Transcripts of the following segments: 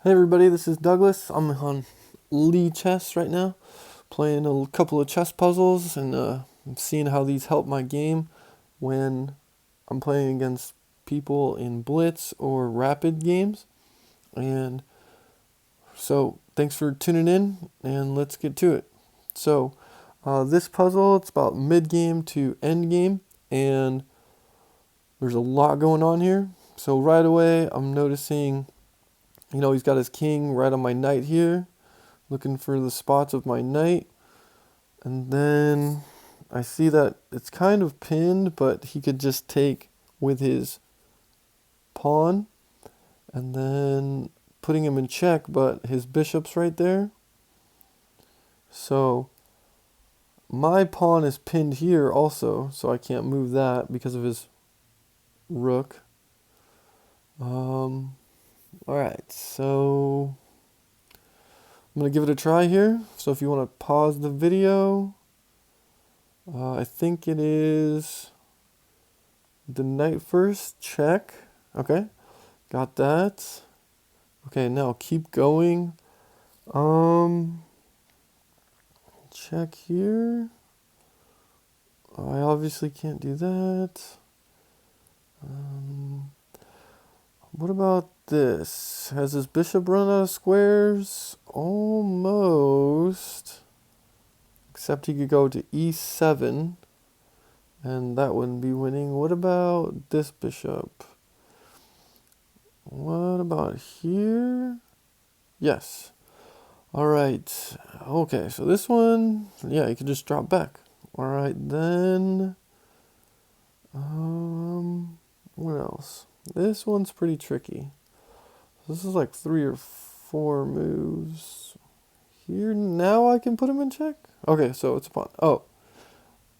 Hey everybody, this is Douglas. I'm on Lee Chess right now, playing a couple of chess puzzles and I'm seeing how these help my game when I'm playing against people in Blitz or Rapid games. And so thanks for tuning in and let's get to it. So this puzzle, it's about mid-game to end-game and there's a lot going on here. So right away I'm noticing, he's got his king right on my knight here, looking for the spots of my knight. And then I see that it's kind of pinned, but he could just take with his pawn and then putting him in check, but his bishop's right there. So my pawn is pinned here also, so I can't move that because of his rook. All right, so I'm going to give it a try here. So if you want to pause the video, I think it is the knight first, check. Okay, got that. Okay, now keep going. Check here. I obviously can't do that. What about this? Has his bishop run out of squares? Almost. Except he could go to e7, and that wouldn't be winning. What about this bishop? What about here? Yes. All right. Okay, so this one, yeah, you can just drop back. All right, then. What else? This one's pretty tricky. This is like 3 or 4 moves. Here, now I can put him in check? Okay, so it's a pawn. Oh.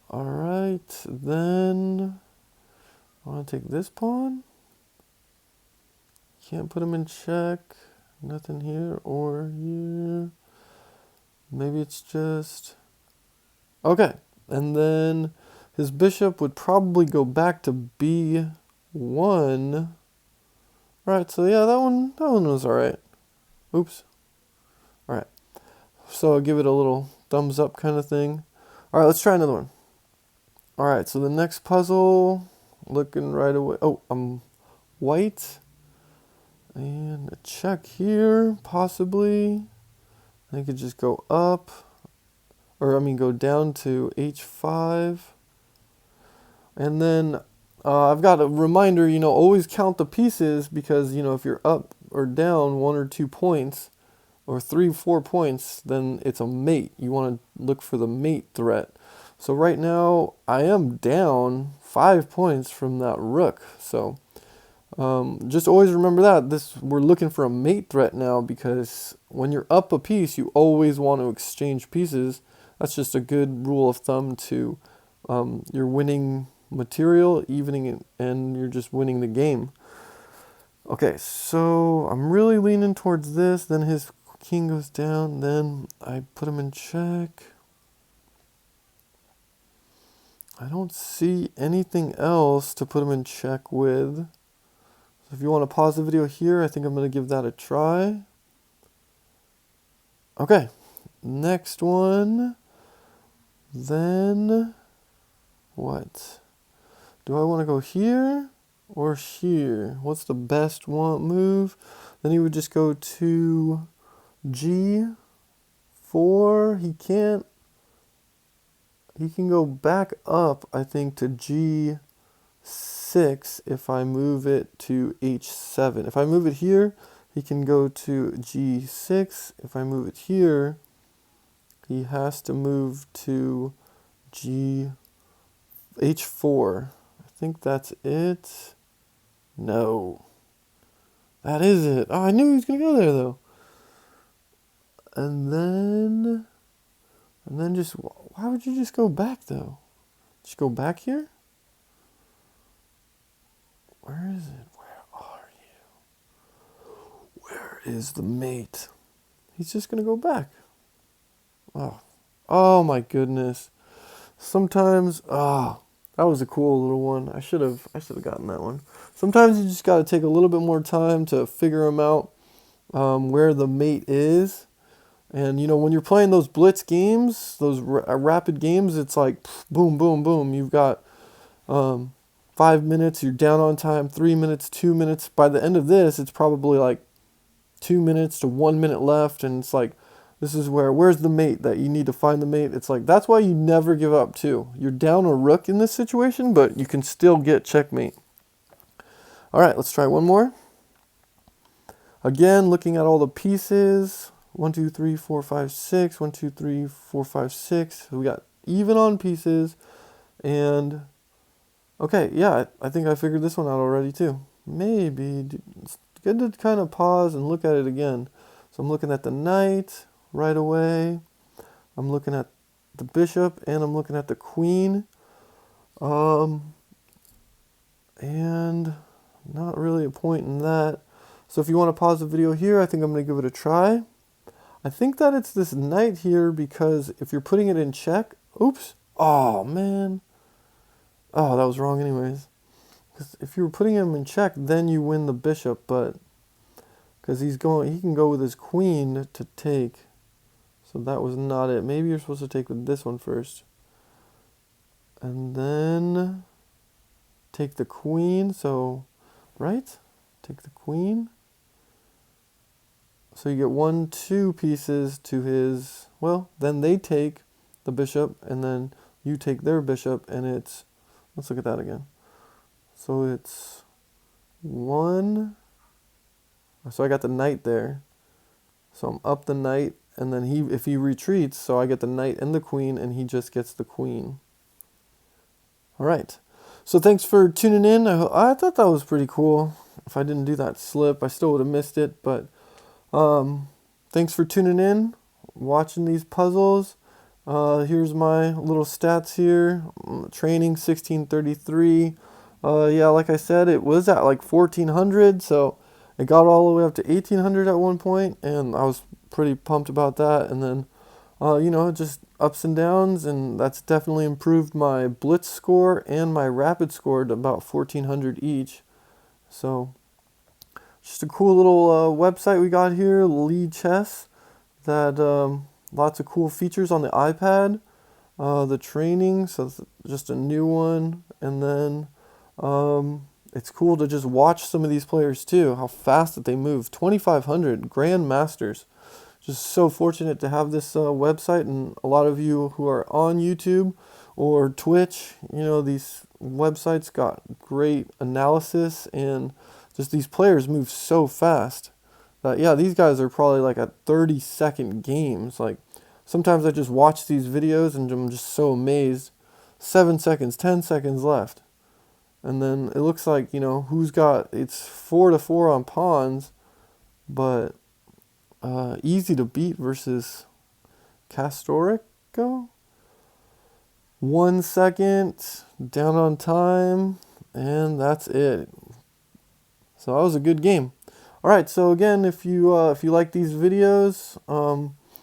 All right, then I want to take this pawn. Can't put him in check. Nothing here or here. Maybe it's just... Okay, and then his bishop would probably go back to b1. Alright, so yeah, that one was alright. Oops. Alright, so I'll give it a little thumbs up kind of thing. Alright, let's try another one. Alright, so the next puzzle, looking right away. Oh, I'm white. And a check here, possibly. I could just go up, or go down to h5. And then I've got a reminder, always count the pieces because, if you're up or down 1 or 2 points, or 3, 4 points, then it's a mate. You want to look for the mate threat. So right now, I am down 5 points from that rook. So just always remember that we're looking for a mate threat now, because when you're up a piece, you always want to exchange pieces. That's just a good rule of thumb to you're winning material, evening, and you're just winning the game. Okay, so I'm really leaning towards this. Then his king goes down. Then I put him in check. I don't see anything else to put him in check with. If you want to pause the video here, I think I'm going to give that a try. Okay, next one. Then, what? Do I want to go here or here? What's the best move? Then he would just go to g4. He can't. He can go back up, I think, to g6 if I move it to h7. If I move it here, he can go to g6. If I move it here, he has to move to h4. I think that's it. No. That is it. Oh, I knew he was going to go there, though. And then just, why would you just go back, though? Just go back here? Where is it? Where are you? Where is the mate? He's just going to go back. Oh my goodness. Sometimes, that was a cool little one. I should have gotten that one. Sometimes you just got to take a little bit more time to figure them out. where the mate is. And you know, when you're playing those blitz games, those rapid games, it's like pff, boom, boom, boom. You've got 5 minutes, you're down on time, 3 minutes, 2 minutes. By the end of this, it's probably like 2 minutes to 1 minute left, and it's like, this is where's the mate that you need to find the mate. It's like, that's why you never give up too. You're down a rook in this situation, but you can still get checkmate. All right, let's try one more. Again, looking at all the pieces. 1, 2, 3, 4, 5, 6. 1, 2, 3, 4, 5, 6. So we got even on pieces. And okay, yeah, I think I figured this one out already too. Maybe it's good to kind of pause and look at it again. So I'm looking at the knight right away. I'm looking at the bishop, and I'm looking at the queen. And not really a point in that. So if you want to pause the video here, I think I'm going to give it a try. I think that it's this knight here, because if you're putting it in check, oops, oh man. Oh, that was wrong anyways. Because if you were putting him in check, then you win the bishop, but because he can go with his queen to take. So that was not it. Maybe you're supposed to take with this one first. And then take the queen, so, right? Take the queen. So you get 1, 2 pieces to his, well, then they take the bishop, and then you take their bishop, and it's, let's look at that again. So it's 1, so I got the knight there. So I'm up the knight, and then if he retreats, so I get the knight and the queen, and he just gets the queen. All right. So thanks for tuning in. I thought that was pretty cool. If I didn't do that slip, I still would have missed it, but thanks for tuning in, watching these puzzles. Here's my little stats here. Training 1633. Yeah, like I said, it was at like 1400, so it got all the way up to 1800 at one point, and I was pretty pumped about that. And then, you know, just ups and downs, and that's definitely improved my blitz score and my rapid score to about 1400 each. So just a cool little website we got here, Lead Chess, that lots of cool features on the iPad. The training, so it's just a new one, and then it's cool to just watch some of these players too, how fast that they move. 2,500 grandmasters. Just so fortunate to have this website, and a lot of you who are on YouTube or Twitch, you know, these websites got great analysis, and just these players move so fast that, yeah, these guys are probably like at 30-second games. Like, sometimes I just watch these videos and I'm just so amazed. 7 seconds, 10 seconds left. And then it looks like, you know, it's 4-4 on pawns, but easy to beat versus Castorico. 1 second, down on time, and that's it. So that was a good game. All right, so again, if you like these videos,